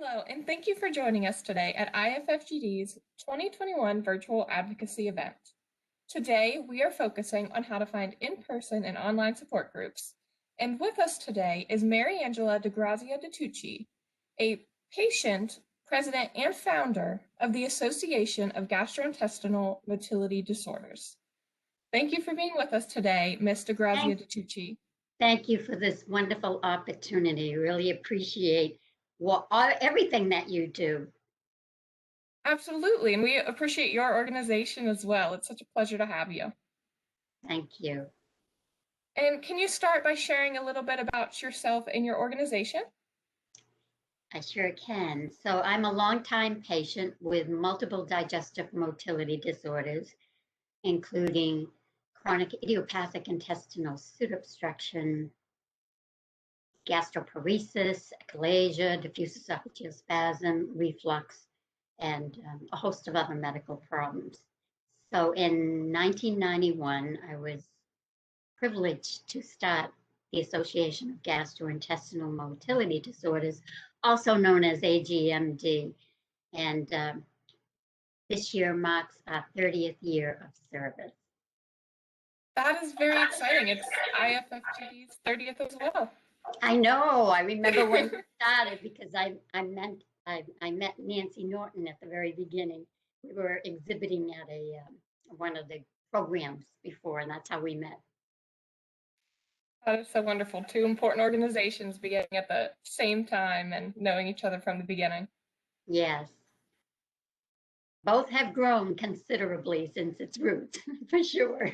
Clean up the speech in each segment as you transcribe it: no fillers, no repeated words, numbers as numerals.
Hello, and thank you for joining us today at IFFGD's 2021 Virtual Advocacy event. Today, we are focusing on how to find in-person and online support groups. And with us today is Maryangela Degrazia-DiTucci, a patient, president, and founder of the Association of Gastrointestinal Motility Disorders. Thank you for being with us today, Ms. Degrazia-DiTucci. Thank you for this wonderful opportunity. Really appreciate everything that you do. Absolutely, and we appreciate your organization as well. It's such a pleasure to have you. Thank you. And can you start by sharing a little bit about yourself and your organization? I sure can. So I'm a longtime patient with multiple digestive motility disorders, including chronic idiopathic intestinal soot obstruction, gastroparesis, achalasia, diffuse esophageal spasm, reflux, and a host of other medical problems. So in 1991, I was privileged to start the Association of Gastrointestinal Motility Disorders, also known as AGMD. And this year marks our 30th year of service. That is very exciting. It's IFFGD's 30th as well. I know. I remember when we started because I met Nancy Norton at the very beginning. We were exhibiting at one of the programs before, and that's how we met. That is so wonderful. Two important organizations beginning at the same time and knowing each other from the beginning. Yes. Both have grown considerably since its roots, for sure.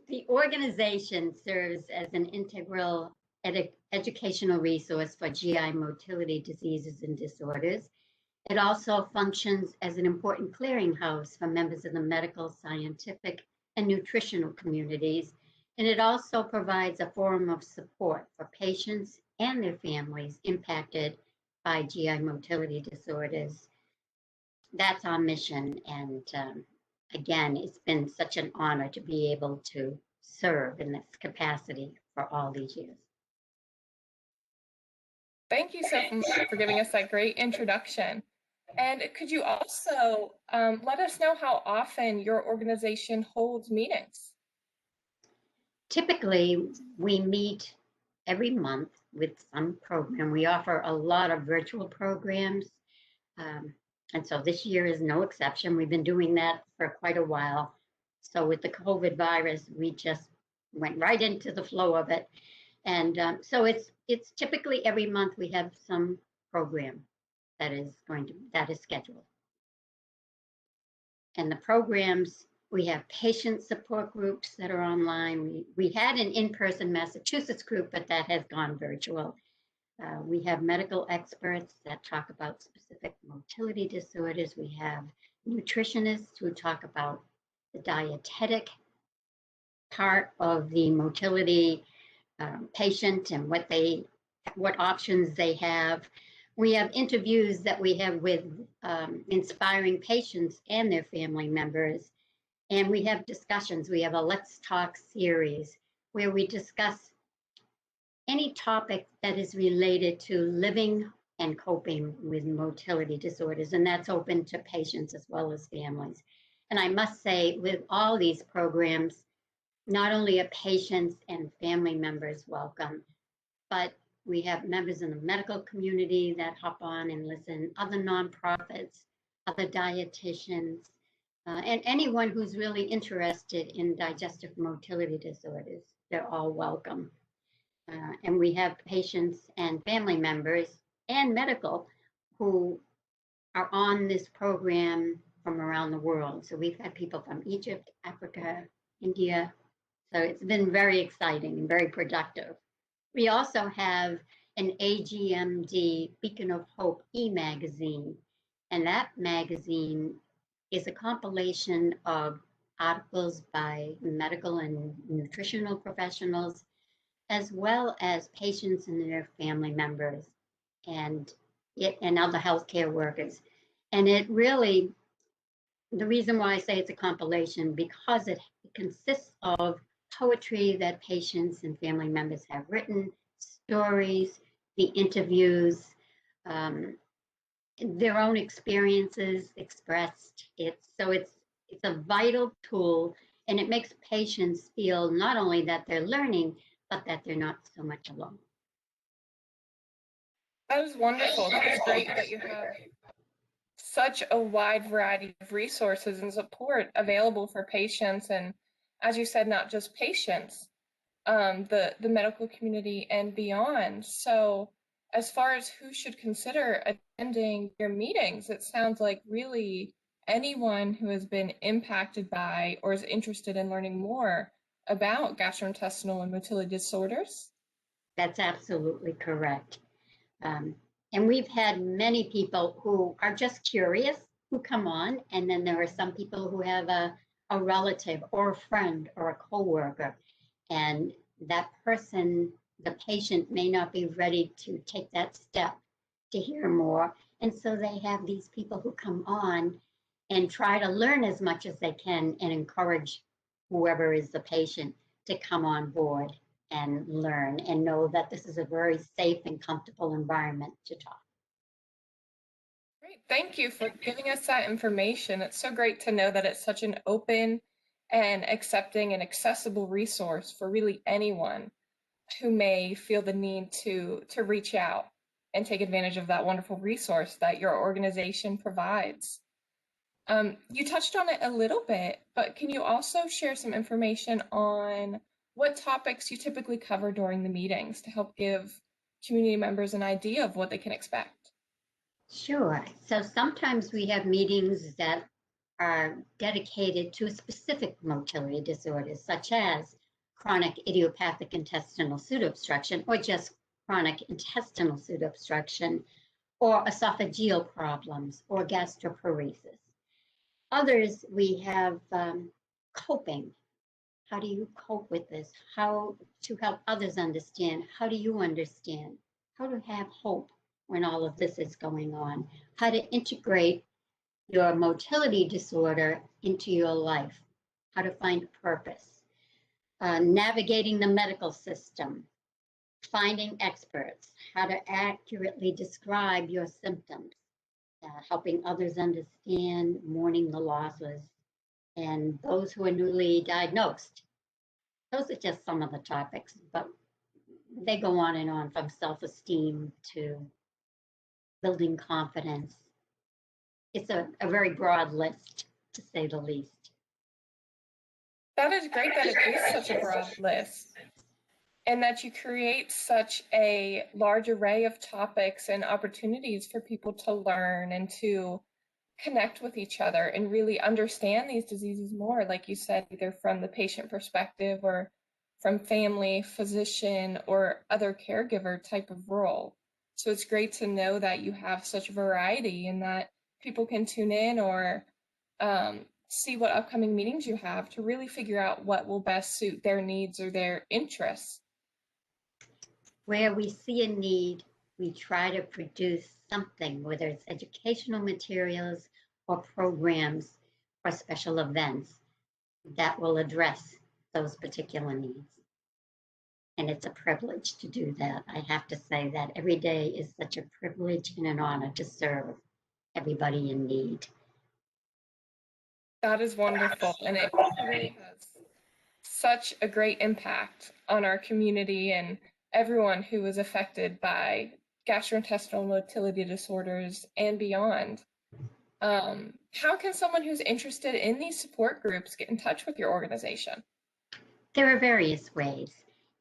The organization serves as an integral educational resource for GI motility diseases and disorders. It also functions as an important clearinghouse for members of the medical, scientific, and nutritional communities. And it also provides a forum of support for patients and their families impacted by GI motility disorders. That's our mission. And again, it's been such an honor to be able to serve in this capacity for all these years. Thank you so much for giving us that great introduction. And could you also let us know how often your organization holds meetings? Typically, we meet every month with some program. We offer a lot of virtual programs. And so this year is no exception. We've been doing that for quite a while. So with the COVID virus, we just went right into the flow of it. And so it's typically every month we have some program that is scheduled. And the programs, we have patient support groups that are online. We had an in-person Massachusetts group, but that has gone virtual. We have medical experts that talk about specific motility disorders. We have nutritionists who talk about the dietetic part of the motility patient and what options they have. We have interviews that we have with inspiring patients and their family members. And we have discussions. We have a Let's Talk series where we discuss any topic that is related to living and coping with motility disorders, and that's open to patients as well as families. And I must say, with all these programs, not only are patients and family members welcome, but we have members in the medical community that hop on and listen, other nonprofits, other dietitians, and anyone who's really interested in digestive motility disorders. They're all welcome. And we have patients and family members and medical who are on this program from around the world. So we've had people from Egypt, Africa, India. So it's been very exciting and very productive. We also have an AGMD Beacon of Hope e-magazine. And that magazine is a compilation of articles by medical and nutritional professionals, as well as patients and their family members and other healthcare workers. And it really, the reason why I say it's a compilation, because it consists of poetry that patients and family members have written, stories, the interviews, their own experiences expressed. It's a vital tool, and it makes patients feel not only that they're learning, but that they're not so much alone. That is wonderful. That is great that you have such a wide variety of resources and support available for patients. And as you said, not just patients, the medical community and beyond. So as far as who should consider attending your meetings, it sounds like really anyone who has been impacted by or is interested in learning more about gastrointestinal and motility disorders. That's absolutely correct. Um, and we've had many people who are just curious who come on, and then there are some people who have a relative or a friend or a coworker, and that person, the patient, may not be ready to take that step to hear more. And so they have these people who come on and try to learn as much as they can and encourage whoever is the patient to come on board and learn and know that this is a very safe and comfortable environment to talk. Great. Thank you for giving us that information. It's so great to know that it's such an open and accepting and accessible resource for really anyone who may feel the need to reach out and take advantage of that wonderful resource that your organization provides. You touched on it a little bit, but can you also share some information on what topics you typically cover during the meetings to help give community members an idea of what they can expect? Sure. So sometimes we have meetings that are dedicated to a specific motility disorders, such as chronic idiopathic intestinal pseudoobstruction, or just chronic intestinal pseudoobstruction, or esophageal problems, or gastroparesis. Others, we have coping. How do you cope with this? How to help others understand? How do you understand? How to have hope when all of this is going on? How to integrate your motility disorder into your life? How to find purpose? Navigating the medical system, finding experts, how to accurately describe your symptoms, helping others understand, mourning the losses, and those who are newly diagnosed. Those are just some of the topics, but they go on and on, from self-esteem to building confidence. It's a very broad list, to say the least. That is great that it is such a broad list and that you create such a large array of topics and opportunities for people to learn and to connect with each other and really understand these diseases more, like you said, either from the patient perspective or from family, physician, or other caregiver type of role. So it's great to know that you have such variety and that people can tune in or see what upcoming meetings you have to really figure out what will best suit their needs or their interests. Where we see a need, we try to produce something, whether it's educational materials or programs or special events that will address those particular needs. And it's a privilege to do that. I have to say that every day is such a privilege and an honor to serve everybody in need. That is wonderful, and it really has such a great impact on our community and everyone who is affected by gastrointestinal motility disorders and beyond. How can someone who's interested in these support groups get in touch with your organization? There are various ways.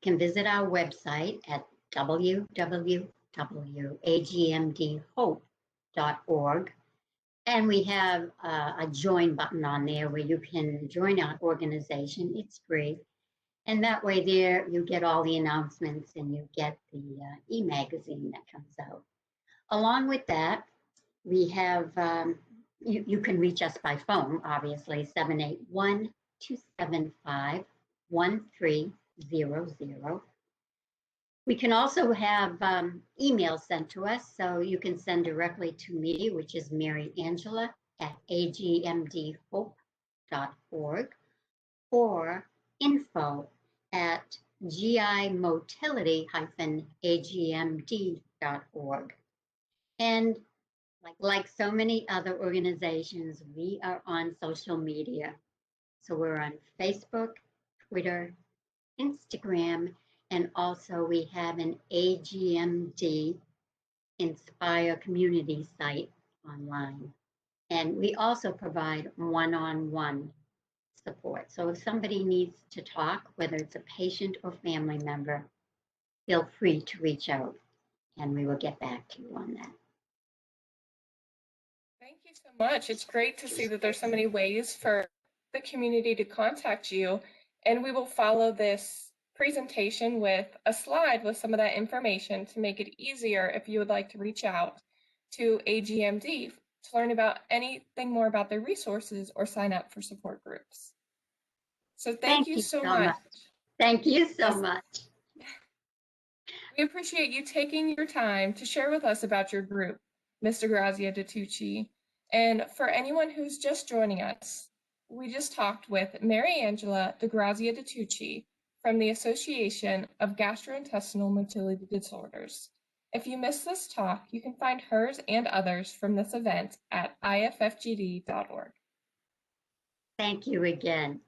You can visit our website at www.agmdhope.org. And we have a join button on there where you can join our organization. It's free. And that way there you get all the announcements and you get the e-magazine that comes out. Along with that, we have, you can reach us by phone, obviously, 781-275-1300. We can also have emails sent to us, so you can send directly to me, which is Maryangela at agmdhope.org, or info at gimotility-agmd.org. And Like so many other organizations, we are on social media. So we're on Facebook, Twitter, Instagram, and also we have an AGMD Inspire community site online. And we also provide one-on-one support. So if somebody needs to talk, whether it's a patient or family member, feel free to reach out and we will get back to you on that. Thank you so much. It's great to see that there's so many ways for the community to contact you. And we will follow this presentation with a slide with some of that information to make it easier if you would like to reach out to AGMD to learn about anything more about their resources or sign up for support groups. So thank you so much. Thank you so Yes. much. We appreciate you taking your time to share with us about your group, Ms. Degrazia-DiTucci. And for anyone who's just joining us, we just talked with Maryangela Degrazia-DiTucci from the Association of Gastrointestinal Motility Disorders. If you missed this talk, you can find hers and others from this event at IFFGD.org. Thank you again.